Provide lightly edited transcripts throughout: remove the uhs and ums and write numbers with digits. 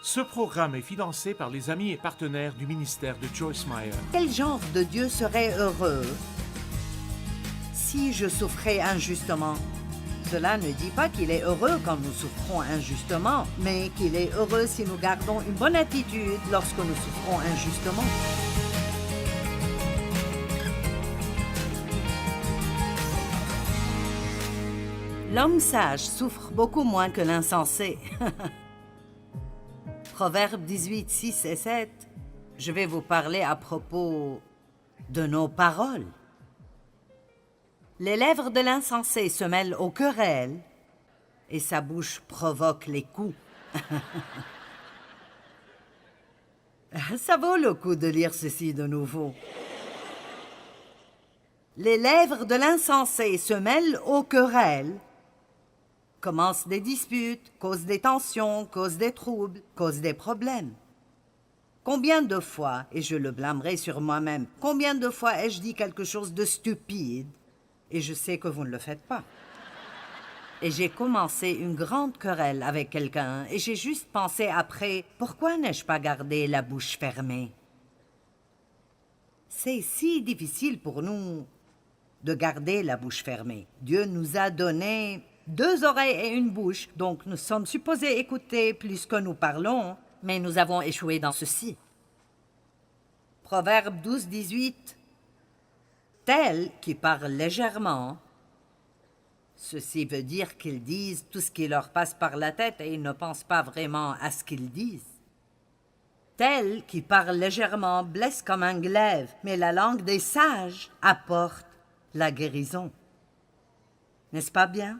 Ce programme est financé par les amis et partenaires du ministère de Joyce Meyer. Quel genre de Dieu serait heureux si je souffrais injustement? Cela ne dit pas qu'il est heureux quand nous souffrons injustement, mais qu'il est heureux si nous gardons une bonne attitude lorsque nous souffrons injustement. L'homme sage souffre beaucoup moins que l'insensé. Proverbe 18, 6 et 7. Je vais vous parler à propos de nos paroles. Les lèvres de l'insensé se mêlent aux querelles et sa bouche provoque les coups. Ça vaut le coup de lire ceci de nouveau. Les lèvres de l'insensé se mêlent aux querelles, commencent des disputes, causent des tensions, causent des troubles, causent des problèmes. Combien de fois, et je le blâmerai sur moi-même, combien de fois ai-je dit quelque chose de stupide et je sais que vous ne le faites pas. Et j'ai commencé une grande querelle avec quelqu'un et j'ai juste pensé après, pourquoi n'ai-je pas gardé la bouche fermée? C'est si difficile pour nous de garder la bouche fermée. Dieu nous a donné 2 oreilles et une bouche, donc nous sommes supposés écouter plus que nous parlons, mais nous avons échoué dans ceci. Proverbe 12, 18. Tels qui parlent légèrement, ceci veut dire qu'ils disent tout ce qui leur passe par la tête et ils ne pensent pas vraiment à ce qu'ils disent. Tels qui parlent légèrement blessent comme un glaive, mais la langue des sages apporte la guérison. N'est-ce pas bien?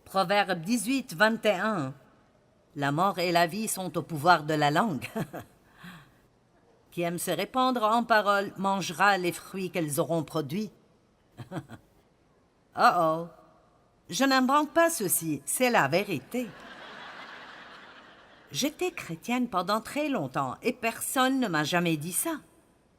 Proverbe 18, 21. La mort et la vie sont au pouvoir de la langue. Qui aime se répandre en paroles mangera les fruits qu'elles auront produits. Oh! Je n'invente pas ceci, c'est la vérité. J'étais chrétienne pendant très longtemps et personne ne m'a jamais dit ça.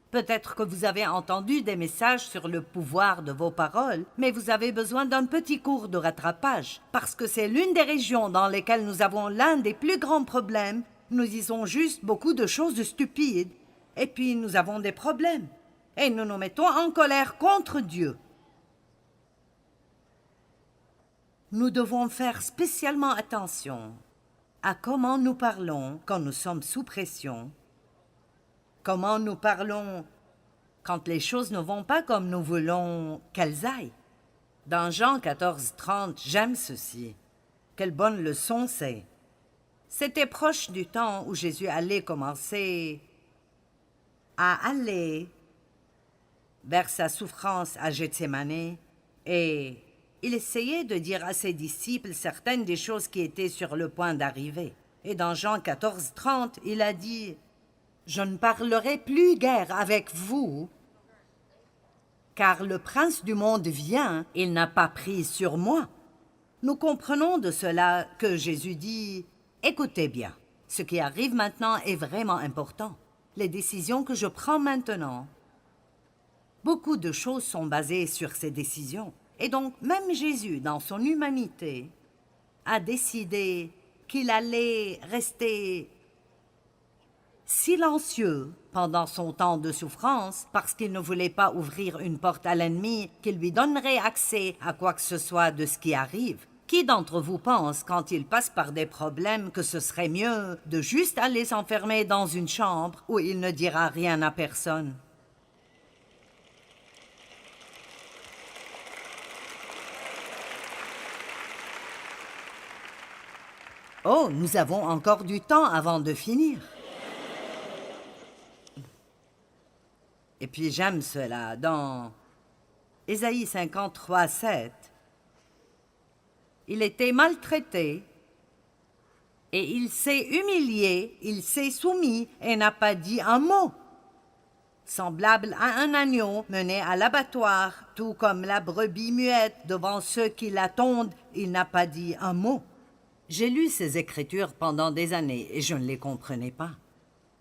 Peut-être que vous avez entendu des messages sur le pouvoir de vos paroles, mais vous avez besoin d'un petit cours de rattrapage, parce que c'est l'une des régions dans lesquelles nous avons l'un des plus grands problèmes. Nous disons juste beaucoup de choses stupides, et puis nous avons des problèmes, et nous nous mettons en colère contre Dieu. Nous devons faire spécialement attention à comment nous parlons quand nous sommes sous pression, comment nous parlons quand les choses ne vont pas comme nous voulons qu'elles aillent. Dans Jean 14, 30, j'aime ceci. Quelle bonne leçon c'est. C'était proche du temps où Jésus allait commencer à aller vers sa souffrance à Gethsémani et il essayait de dire à ses disciples certaines des choses qui étaient sur le point d'arriver. Et dans Jean 14, 30, il a dit « Je ne parlerai plus guère avec vous, car le prince du monde vient, il n'a pas prise sur moi. » Nous comprenons de cela que Jésus dit « Écoutez bien, ce qui arrive maintenant est vraiment important. Les décisions que je prends maintenant, beaucoup de choses sont basées sur ces décisions. Et donc, même Jésus, dans son humanité, a décidé qu'il allait rester silencieux pendant son temps de souffrance parce qu'il ne voulait pas ouvrir une porte à l'ennemi qui lui donnerait accès à quoi que ce soit de ce qui arrive. Qui d'entre vous pense, quand il passe par des problèmes, que ce serait mieux de juste aller s'enfermer dans une chambre où il ne dira rien à personne? Oh, nous avons encore du temps avant de finir. Et puis j'aime cela, dans Ésaïe 53, 7. Il était maltraité et il s'est humilié, il s'est soumis et n'a pas dit un mot. Semblable à un agneau mené à l'abattoir, tout comme la brebis muette devant ceux qui la tondent, il n'a pas dit un mot. J'ai lu ces écritures pendant des années et je ne les comprenais pas.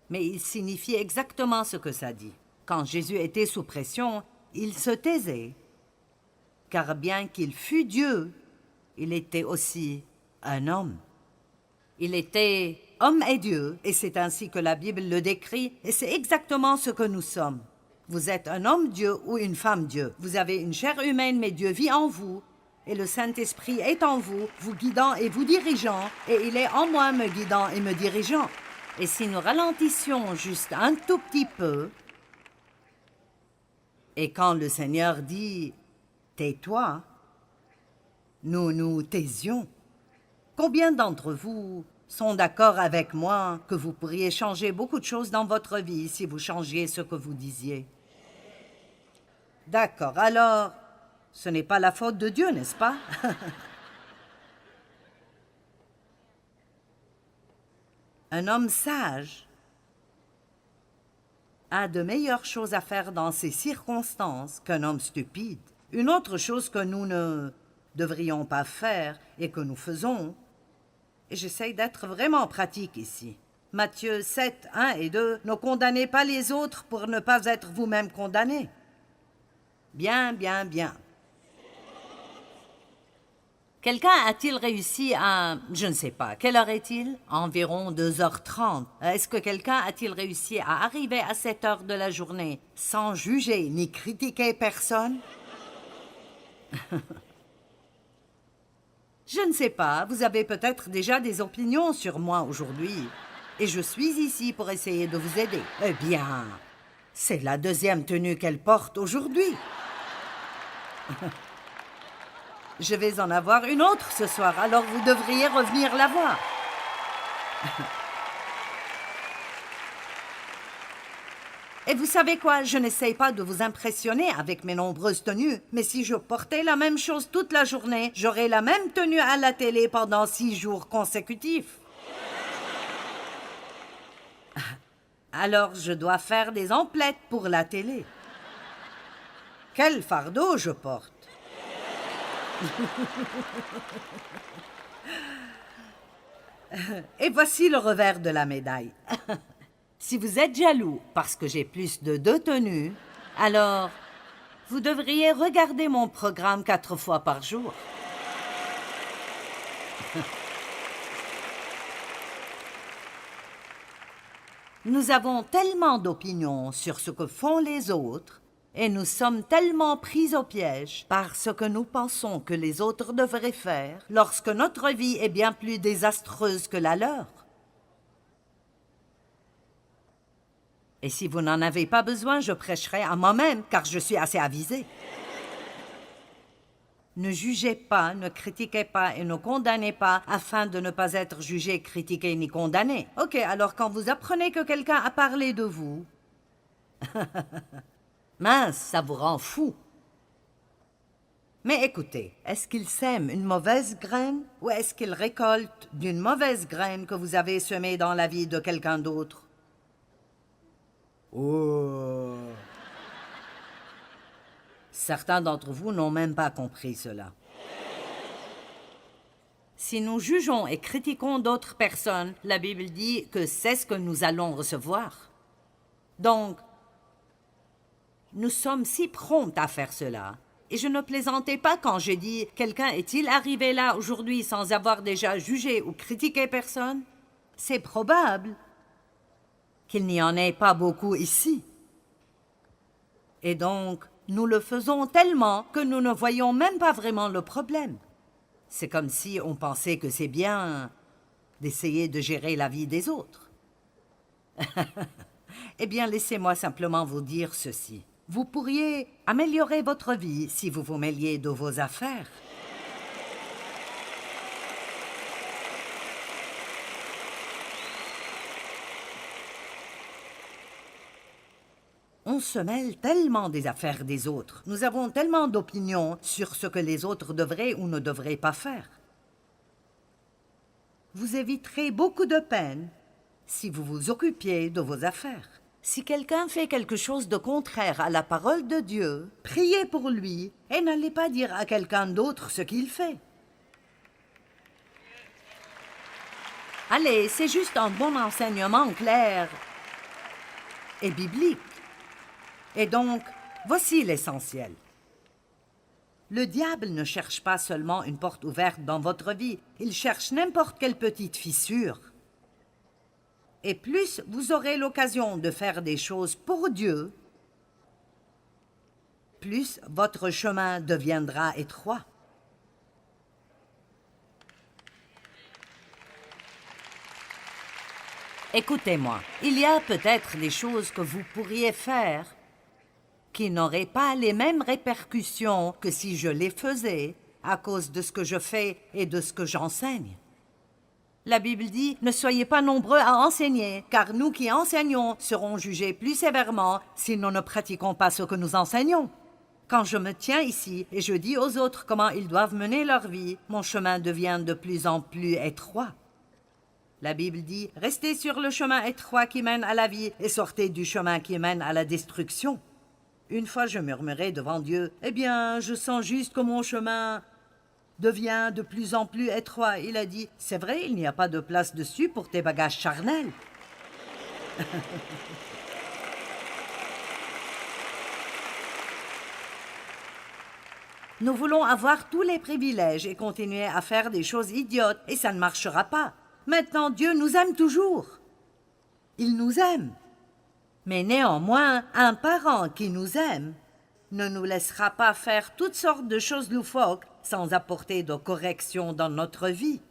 Mais il signifie exactement ce que ça dit. Quand Jésus était sous pression, il se taisait. Car bien qu'il fût Dieu, il était aussi un homme. Il était homme et Dieu, et c'est ainsi que la Bible le décrit, et c'est exactement ce que nous sommes. Vous êtes un homme Dieu ou une femme Dieu. Vous avez une chair humaine, mais Dieu vit en vous, et le Saint-Esprit est en vous, vous guidant et vous dirigeant, et il est en moi me guidant et me dirigeant. Et si nous ralentissions juste un tout petit peu, et quand le Seigneur dit « tais-toi », nous nous taisions. Combien d'entre vous sont d'accord avec moi que vous pourriez changer beaucoup de choses dans votre vie si vous changiez ce que vous disiez? D'accord, alors, ce n'est pas la faute de Dieu, n'est-ce pas? Un homme sage a de meilleures choses à faire dans ces circonstances qu'un homme stupide. Une autre chose que nous ne devrions pas faire et que nous faisons, et j'essaye d'être vraiment pratique ici. Matthieu 7, 1 et 2, ne condamnez pas les autres pour ne pas être vous-même condamnés. Bien, bien, bien. Quelqu'un a-t-il réussi à... Je ne sais pas, quelle heure est-il? Environ 2h30. Est-ce que quelqu'un a-t-il réussi à arriver à cette heure de la journée sans juger ni critiquer personne? Je ne sais pas, vous avez peut-être déjà des opinions sur moi aujourd'hui. Et je suis ici pour essayer de vous aider. Eh bien, c'est la deuxième tenue qu'elle porte aujourd'hui. Je vais en avoir une autre ce soir, alors vous devriez revenir la voir. Et vous savez quoi, je n'essaye pas de vous impressionner avec mes nombreuses tenues, mais si je portais la même chose toute la journée, j'aurais la même tenue à la télé pendant 6 jours consécutifs. Alors je dois faire des emplettes pour la télé. Quel fardeau je porte! Et voici le revers de la médaille. Si vous êtes jaloux parce que j'ai plus de 2 tenues, alors vous devriez regarder mon programme 4 fois par jour. Nous avons tellement d'opinions sur ce que font les autres et nous sommes tellement pris au piège par ce que nous pensons que les autres devraient faire lorsque notre vie est bien plus désastreuse que la leur. Et si vous n'en avez pas besoin, je prêcherai à moi-même, car je suis assez avisée. Ne jugez pas, ne critiquez pas et ne condamnez pas afin de ne pas être jugé, critiqué ni condamné. Ok, alors quand vous apprenez que quelqu'un a parlé de vous, mince, ça vous rend fou. Mais écoutez, est-ce qu'il sème une mauvaise graine ou est-ce qu'il récolte d'une mauvaise graine que vous avez semée dans la vie de quelqu'un d'autre? Oh! Certains d'entre vous n'ont même pas compris cela. Si nous jugeons et critiquons d'autres personnes, la Bible dit que c'est ce que nous allons recevoir. Donc, nous sommes si prompts à faire cela. Et je ne plaisantais pas quand j'ai dit « Quelqu'un est-il arrivé là aujourd'hui sans avoir déjà jugé ou critiqué personne ?» C'est probable qu'il n'y en ait pas beaucoup ici. Et donc, nous le faisons tellement que nous ne voyons même pas vraiment le problème. C'est comme si on pensait que c'est bien d'essayer de gérer la vie des autres. Eh bien, laissez-moi simplement vous dire ceci. Vous pourriez améliorer votre vie si vous vous mêliez de vos affaires. On se mêle tellement des affaires des autres. Nous avons tellement d'opinions sur ce que les autres devraient ou ne devraient pas faire. Vous éviterez beaucoup de peine si vous vous occupiez de vos affaires. Si quelqu'un fait quelque chose de contraire à la parole de Dieu, priez pour lui et n'allez pas dire à quelqu'un d'autre ce qu'il fait. Allez, c'est juste un bon enseignement clair et biblique. Et donc, voici l'essentiel. Le diable ne cherche pas seulement une porte ouverte dans votre vie, il cherche n'importe quelle petite fissure. Et plus vous aurez l'occasion de faire des choses pour Dieu, plus votre chemin deviendra étroit. Écoutez-moi, il y a peut-être des choses que vous pourriez faire qui n'auraient pas les mêmes répercussions que si je les faisais à cause de ce que je fais et de ce que j'enseigne. La Bible dit « Ne soyez pas nombreux à enseigner, car nous qui enseignons serons jugés plus sévèrement si nous ne pratiquons pas ce que nous enseignons. » Quand je me tiens ici et je dis aux autres comment ils doivent mener leur vie, mon chemin devient de plus en plus étroit. La Bible dit « Restez sur le chemin étroit qui mène à la vie et sortez du chemin qui mène à la destruction. » Une fois je murmurai devant Dieu « Eh bien, je sens juste que mon chemin devient de plus en plus étroit. » Il a dit « C'est vrai, il n'y a pas de place dessus pour tes bagages charnels. » Nous voulons avoir tous les privilèges et continuer à faire des choses idiotes et ça ne marchera pas. Maintenant, Dieu nous aime toujours. Il nous aime. Mais néanmoins, un parent qui nous aime ne nous laissera pas faire toutes sortes de choses loufoques sans apporter de corrections dans notre vie.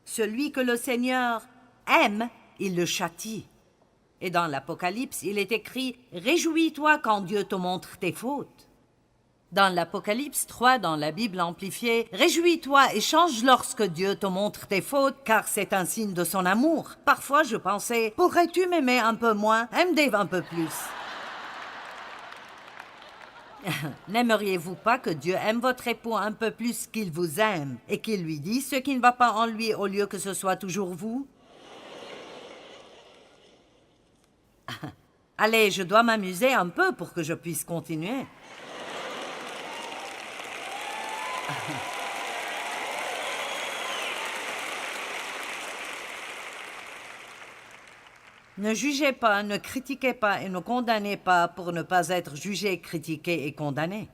Celui que le Seigneur aime, il le châtie. Et dans l'Apocalypse, il est écrit « Réjouis-toi quand Dieu te montre tes fautes ». Dans l'Apocalypse 3, dans la Bible amplifiée, « Réjouis-toi et change lorsque Dieu te montre tes fautes, car c'est un signe de son amour. » Parfois, je pensais, « Pourrais-tu m'aimer un peu moins? Aime Dave un peu plus. » N'aimeriez-vous pas que Dieu aime votre époux un peu plus qu'il vous aime et qu'il lui dise ce qui ne va pas en lui au lieu que ce soit toujours vous? Allez, je dois m'amuser un peu pour que je puisse continuer. Ne jugez pas, ne critiquez pas et ne condamnez pas pour ne pas être jugé, critiqué et condamné.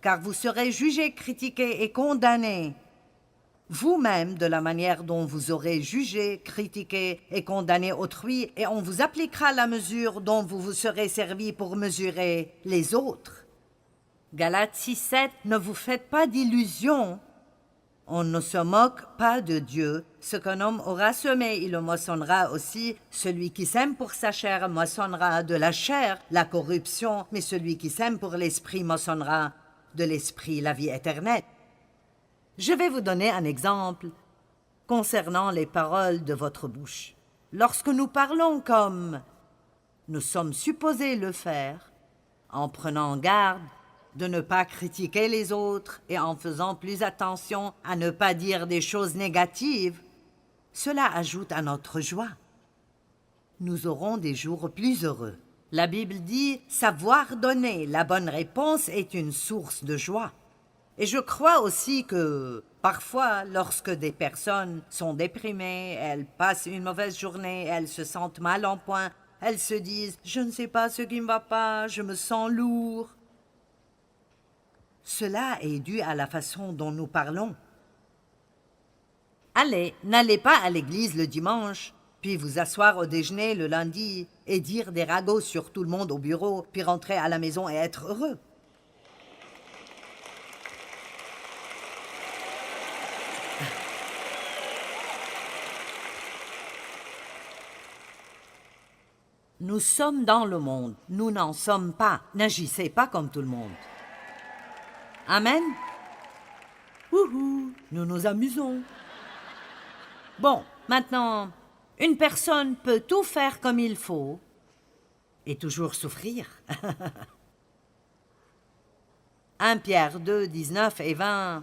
Car vous serez jugé, critiqué et condamné vous-même de la manière dont vous aurez jugé, critiqué et condamné autrui, et on vous appliquera la mesure dont vous vous serez servi pour mesurer les autres. Galates 6:7, ne vous faites pas d'illusions. On ne se moque pas de Dieu. Ce qu'un homme aura semé, il le moissonnera aussi. Celui qui sème pour sa chair moissonnera de la chair la corruption, mais celui qui sème pour l'esprit moissonnera de l'esprit la vie éternelle. Je vais vous donner un exemple concernant les paroles de votre bouche. Lorsque nous parlons comme nous sommes supposés le faire, en prenant garde de ne pas critiquer les autres et en faisant plus attention à ne pas dire des choses négatives, cela ajoute à notre joie. Nous aurons des jours plus heureux. La Bible dit « Savoir donner la bonne réponse est une source de joie ». Et je crois aussi que, parfois, lorsque des personnes sont déprimées, elles passent une mauvaise journée, elles se sentent mal en point, elles se disent « Je ne sais pas ce qui ne va pas, je me sens lourd ». Cela est dû à la façon dont nous parlons. Allez, n'allez pas à l'église le dimanche, puis vous asseoir au déjeuner le lundi et dire des ragots sur tout le monde au bureau, puis rentrer à la maison et être heureux. Nous sommes dans le monde, nous n'en sommes pas. N'agissez pas comme tout le monde. Amen. Wouhou, nous nous amusons. Bon, maintenant, une personne peut tout faire comme il faut et toujours souffrir. 1 Pierre 2, 19 et 20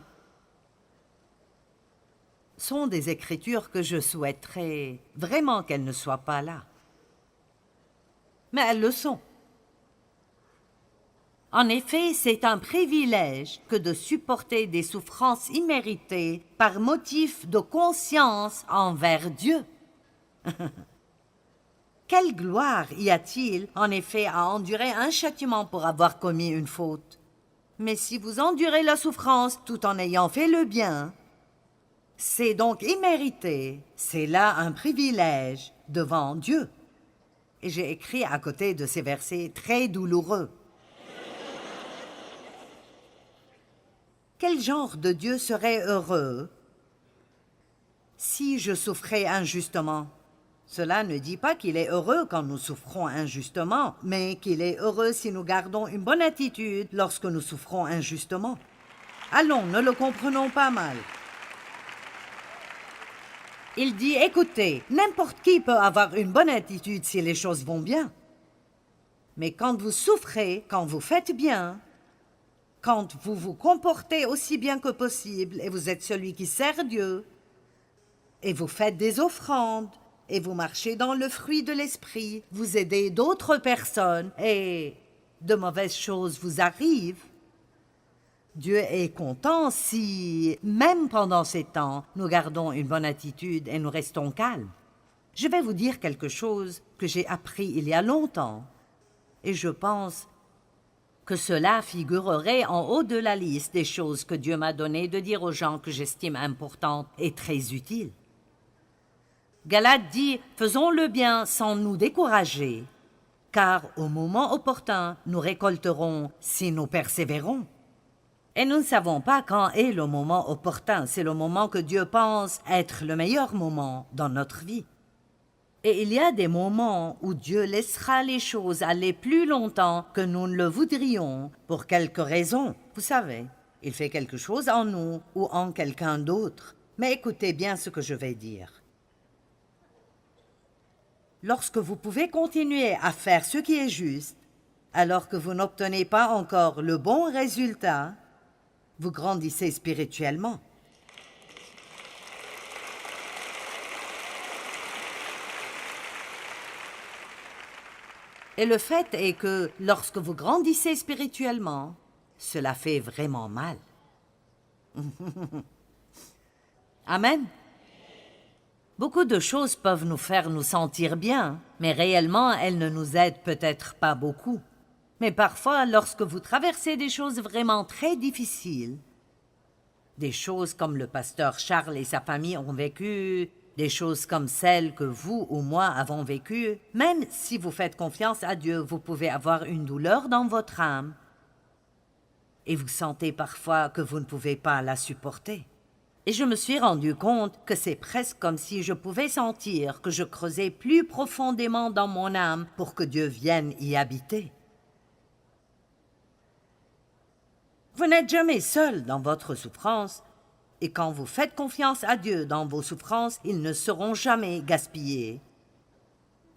sont des écritures que je souhaiterais vraiment qu'elles ne soient pas là. Mais elles le sont. En effet, c'est un privilège que de supporter des souffrances imméritées par motif de conscience envers Dieu. Quelle gloire y a-t-il, en effet, à endurer un châtiment pour avoir commis une faute? Mais si vous endurez la souffrance tout en ayant fait le bien, c'est donc immérité, c'est là un privilège devant Dieu. Et j'ai écrit à côté de ces versets très douloureux. Quel genre de Dieu serait heureux si je souffrais injustement? Cela ne dit pas qu'il est heureux quand nous souffrons injustement, mais qu'il est heureux si nous gardons une bonne attitude lorsque nous souffrons injustement. Allons, ne le comprenons pas mal. Il dit, écoutez, n'importe qui peut avoir une bonne attitude si les choses vont bien. Mais quand vous souffrez, quand vous faites bien, quand vous vous comportez aussi bien que possible et vous êtes celui qui sert Dieu, et vous faites des offrandes, et vous marchez dans le fruit de l'esprit, vous aidez d'autres personnes, et de mauvaises choses vous arrivent, Dieu est content si, même pendant ces temps, nous gardons une bonne attitude et nous restons calmes. Je vais vous dire quelque chose que j'ai appris il y a longtemps, et je pense que cela figurerait en haut de la liste des choses que Dieu m'a donné de dire aux gens que j'estime importantes et très utiles. Galate dit « Faisons le bien sans nous décourager, car au moment opportun, nous récolterons si nous persévérons. » Et nous ne savons pas quand est le moment opportun, c'est le moment que Dieu pense être le meilleur moment dans notre vie. Et il y a des moments où Dieu laissera les choses aller plus longtemps que nous ne le voudrions, pour quelque raison. Vous savez, il fait quelque chose en nous ou en quelqu'un d'autre. Mais écoutez bien ce que je vais dire. Lorsque vous pouvez continuer à faire ce qui est juste, alors que vous n'obtenez pas encore le bon résultat, vous grandissez spirituellement. Et le fait est que lorsque vous grandissez spirituellement, cela fait vraiment mal. Amen. Beaucoup de choses peuvent nous faire nous sentir bien, mais réellement, elles ne nous aident peut-être pas beaucoup. Mais parfois, lorsque vous traversez des choses vraiment très difficiles, des choses comme le pasteur Charles et sa famille ont vécu, des choses comme celles que vous ou moi avons vécues, même si vous faites confiance à Dieu, vous pouvez avoir une douleur dans votre âme et vous sentez parfois que vous ne pouvez pas la supporter. Et je me suis rendu compte que c'est presque comme si je pouvais sentir que je creusais plus profondément dans mon âme pour que Dieu vienne y habiter. Vous n'êtes jamais seul dans votre souffrance, et quand vous faites confiance à Dieu dans vos souffrances, ils ne seront jamais gaspillés.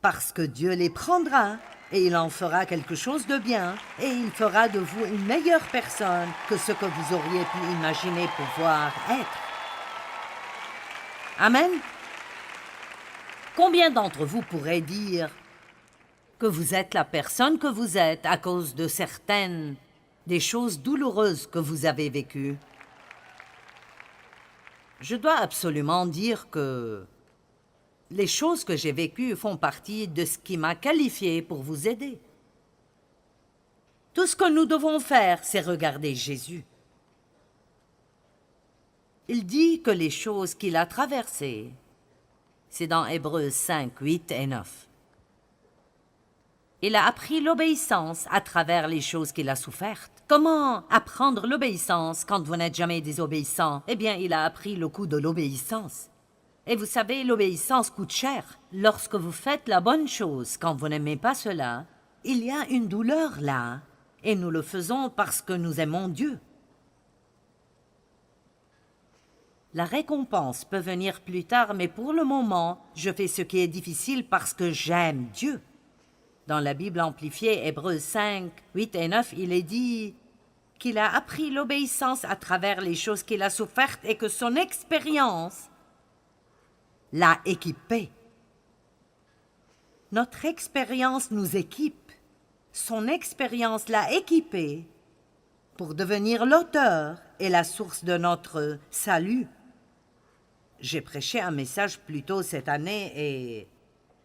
Parce que Dieu les prendra, et il en fera quelque chose de bien, et il fera de vous une meilleure personne que ce que vous auriez pu imaginer pouvoir être. Amen. Combien d'entre vous pourraient dire que vous êtes la personne que vous êtes à cause de certaines des choses douloureuses que vous avez vécues? Je dois absolument dire que les choses que j'ai vécues font partie de ce qui m'a qualifié pour vous aider. Tout ce que nous devons faire, c'est regarder Jésus. Il dit que les choses qu'il a traversées, c'est dans Hébreux 5, 8 et 9. Il a appris l'obéissance à travers les choses qu'il a souffertes. Comment apprendre l'obéissance quand vous n'êtes jamais désobéissant? Eh bien, il a appris le coût de l'obéissance. Et vous savez, l'obéissance coûte cher. Lorsque vous faites la bonne chose, quand vous n'aimez pas cela, il y a une douleur là, et nous le faisons parce que nous aimons Dieu. La récompense peut venir plus tard, mais pour le moment, je fais ce qui est difficile parce que j'aime Dieu. Dans la Bible amplifiée, Hébreux 5, 8 et 9, il est dit qu'il a appris l'obéissance à travers les choses qu'il a souffertes et que son expérience l'a équipé. Notre expérience nous équipe. Son expérience l'a équipé pour devenir l'auteur et la source de notre salut. J'ai prêché un message plus tôt cette année et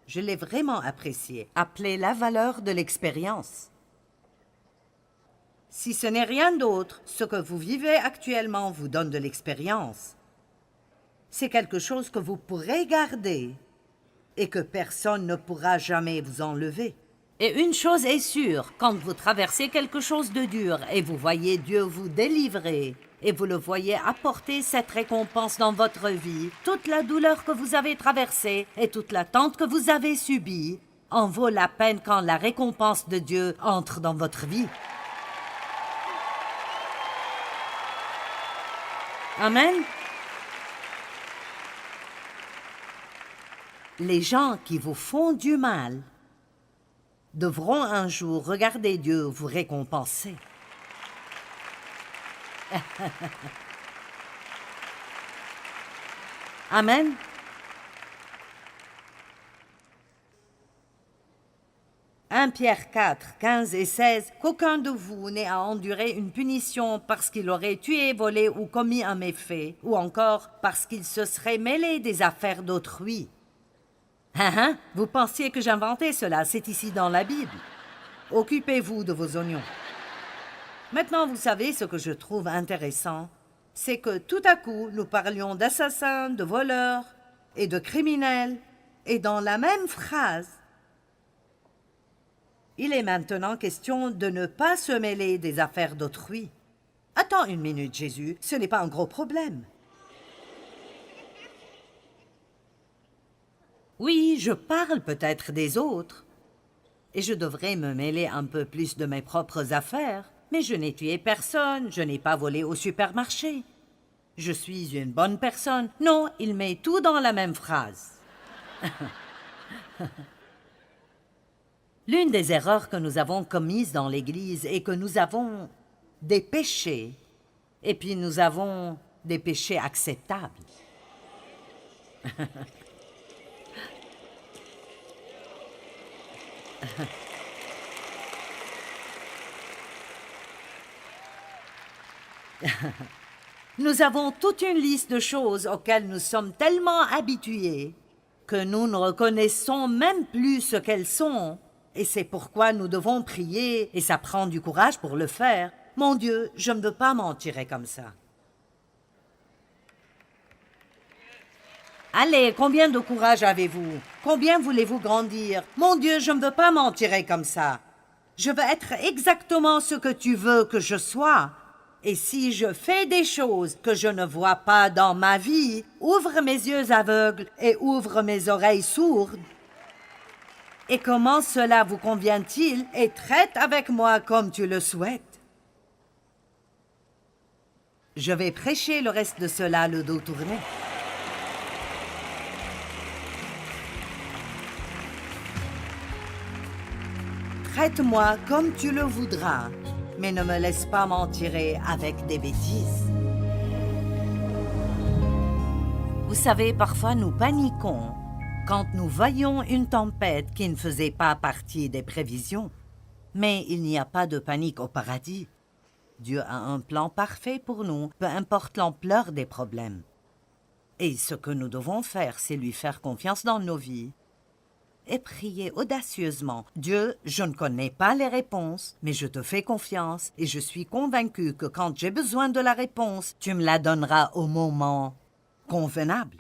je l'ai vraiment apprécié, appelé la valeur de l'expérience. Si ce n'est rien d'autre, ce que vous vivez actuellement vous donne de l'expérience. C'est quelque chose que vous pourrez garder et que personne ne pourra jamais vous enlever. Et une chose est sûre, quand vous traversez quelque chose de dur et vous voyez Dieu vous délivrer, et vous le voyez apporter cette récompense dans votre vie, toute la douleur que vous avez traversée et toute l'attente que vous avez subie en vaut la peine quand la récompense de Dieu entre dans votre vie. Amen. Les gens qui vous font du mal devront un jour regarder Dieu vous récompenser. Amen. « 1 Pierre 4, 15 et 16, qu'aucun de vous n'ait à endurer une punition parce qu'il aurait tué, volé ou commis un méfait, ou encore parce qu'il se serait mêlé des affaires d'autrui. » Vous pensiez que j'inventais cela, c'est ici dans la Bible. Occupez-vous de vos oignons. Maintenant, vous savez ce que je trouve intéressant, c'est que tout à coup, nous parlions d'assassins, de voleurs et de criminels, et dans la même phrase, il est maintenant question de ne pas se mêler des affaires d'autrui. Attends une minute, Jésus, ce n'est pas un gros problème. Oui, je parle peut-être des autres, et je devrais me mêler un peu plus de mes propres affaires, mais je n'ai tué personne, je n'ai pas volé au supermarché. Je suis une bonne personne. Non, il met tout dans la même phrase. L'une des erreurs que nous avons commises dans l'Église est que nous avons des péchés, et puis nous avons des péchés acceptables. Nous avons toute une liste de choses auxquelles nous sommes tellement habitués que nous ne reconnaissons même plus ce qu'elles sont. Et c'est pourquoi nous devons prier, et ça prend du courage pour le faire. Mon Dieu, je ne veux pas m'en tirer comme ça. Allez, combien de courage avez-vous? Combien voulez-vous grandir? Mon Dieu, je ne veux pas m'en tirer comme ça. Je veux être exactement ce que tu veux que je sois. Et si je fais des choses que je ne vois pas dans ma vie, ouvre mes yeux aveugles et ouvre mes oreilles sourdes. Et comment cela vous convient-il? Et traite avec moi comme tu le souhaites. Je vais prêcher le reste de cela le dos tourné. Traite-moi comme tu le voudras, mais ne me laisse pas m'en tirer avec des bêtises. Vous savez, parfois nous paniquons quand nous voyons une tempête qui ne faisait pas partie des prévisions. Mais il n'y a pas de panique au paradis. Dieu a un plan parfait pour nous, peu importe l'ampleur des problèmes. Et ce que nous devons faire, c'est lui faire confiance dans nos vies et prier audacieusement. Dieu, je ne connais pas les réponses, mais je te fais confiance et je suis convaincu que quand j'ai besoin de la réponse, tu me la donneras au moment convenable.